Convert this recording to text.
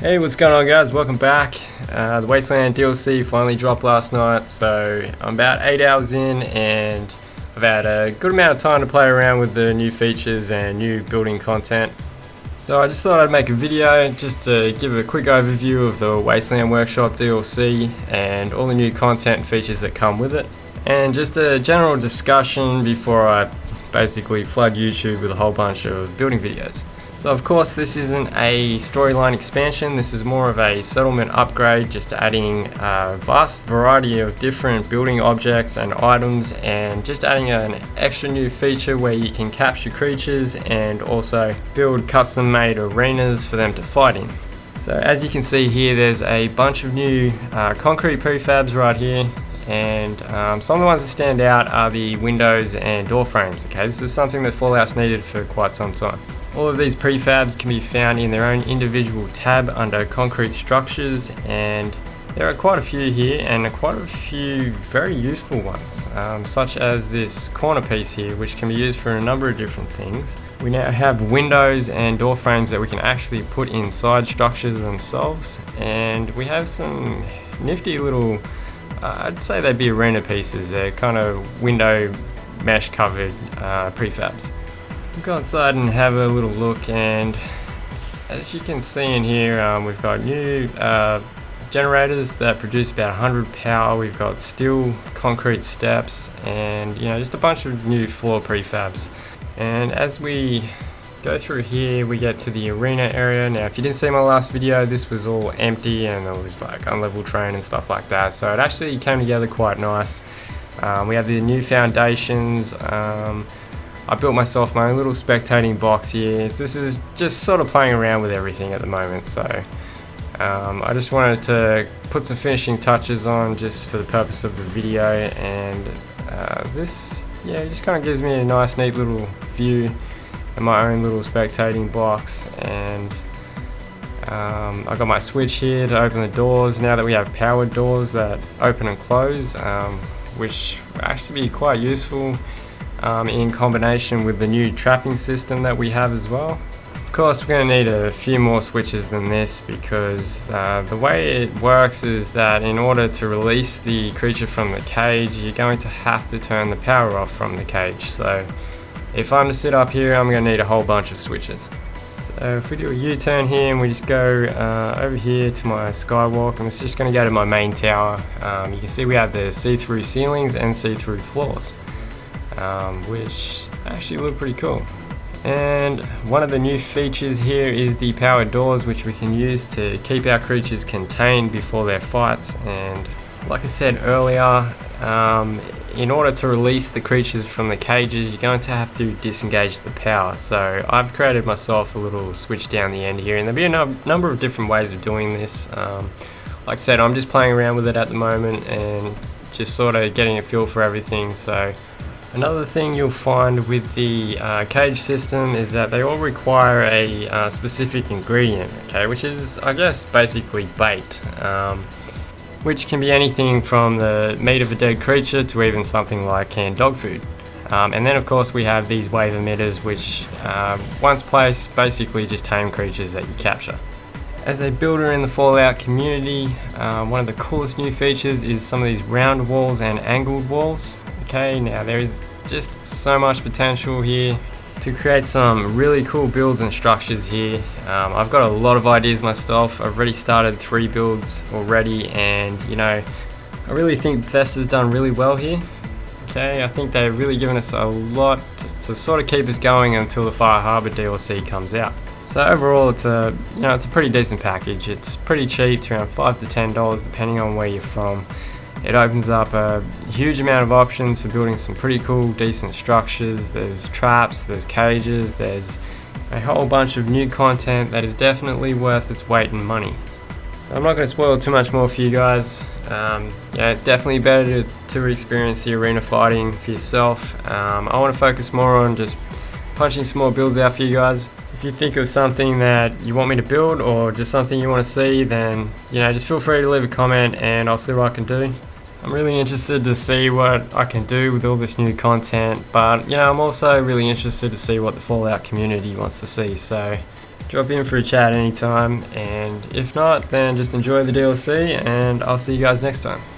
Hey, what's going on guys? Welcome back. The Wasteland DLC finally dropped last night, so I'm about 8 hours in and I've had a good amount of time to play around with the new features and new building content. So I just thought I'd make a video just to give a quick overview of the Wasteland Workshop DLC and all the new content and features that come with it. And just a general discussion before I basically flood YouTube with a whole bunch of building videos. So of course this isn't a storyline expansion, this is more of a settlement upgrade, just adding a vast variety of different building objects and items, and just adding an extra new feature where you can capture creatures and also build custom made arenas for them to fight in. So as you can see here, there's a bunch of new concrete prefabs right here, and some of the ones that stand out are the windows and door frames. Okay, this is something that Fallout's needed for quite some time. All of these prefabs can be found in their own individual tab under concrete structures, and there are quite a few here and quite a few very useful ones, such as this corner piece here, which can be used for a number of different things. We now have windows and door frames that we can actually put inside structures themselves, and we have some nifty little, I'd say they'd be arena pieces. They're kind of window mesh covered prefabs. We'll go inside and have a little look, and as you can see in here, we've got new generators that produce about 100 power. We've got steel concrete steps, and just a bunch of new floor prefabs. And as we go through here, we get to the arena area. Now if you didn't see my last video, this was all empty and there was like unlevel terrain and stuff like that, so it actually came together quite nice. We have the new foundations. I built myself my own little spectating box here. This is just sort of playing around with everything at the moment, so I just wanted to put some finishing touches on just for the purpose of the video, and this just kind of gives me a nice neat little view of my own little spectating box. And I got my switch here to open the doors now that we have powered doors that open and close, which will actually be quite useful in combination with the new trapping system that we have as well. Of course, we're going to need a few more switches than this, because the way it works is that in order to release the creature from the cage, you're going to have to turn the power off from the cage. So if I'm to sit up here, I'm going to need a whole bunch of switches. So if we do a U-turn here and we just go over here to my skywalk, and it's just going to go to my main tower, you can see we have the see-through ceilings and see-through floors, which actually look pretty cool. And one of the new features here is the powered doors, which we can use to keep our creatures contained before their fights. And like I said earlier, in order to release the creatures from the cages, you're going to have to disengage the power. So I've created myself a little switch down the end here, and there'll be a number of different ways of doing this. Like I said, I'm just playing around with it at the moment and just sort of getting a feel for everything. So another thing you'll find with the cage system is that they all require a specific ingredient, okay, which is, I guess, basically bait, which can be anything from the meat of a dead creature to even something like canned dog food. And then of course we have these wave emitters, which once placed basically just tame creatures that you capture. As a builder in the Fallout community, one of the coolest new features is some of these round walls and angled walls. Okay, now there is just so much potential here to create some really cool builds and structures here. I've got a lot of ideas myself. I've already started 3 builds already, and I really think Bethesda's done really well here. Okay, I think they've really given us a lot to sort of keep us going until the Fire Harbor DLC comes out. So overall, it's a it's a pretty decent package. It's pretty cheap, it's around $5 to $10 depending on where you're from. It opens up a huge amount of options for building some pretty cool, decent structures. There's traps, there's cages, there's a whole bunch of new content that is definitely worth its weight in money. So I'm not going to spoil too much more for you guys. It's definitely better to experience the arena fighting for yourself. I want to focus more on just punching some more builds out for you guys. If you think of something that you want me to build, or just something you want to see, then just feel free to leave a comment and I'll see what I can do. I'm really interested to see what I can do with all this new content, but I'm also really interested to see what the Fallout community wants to see. So drop in for a chat anytime, and if not, then just enjoy the DLC, and I'll see you guys next time.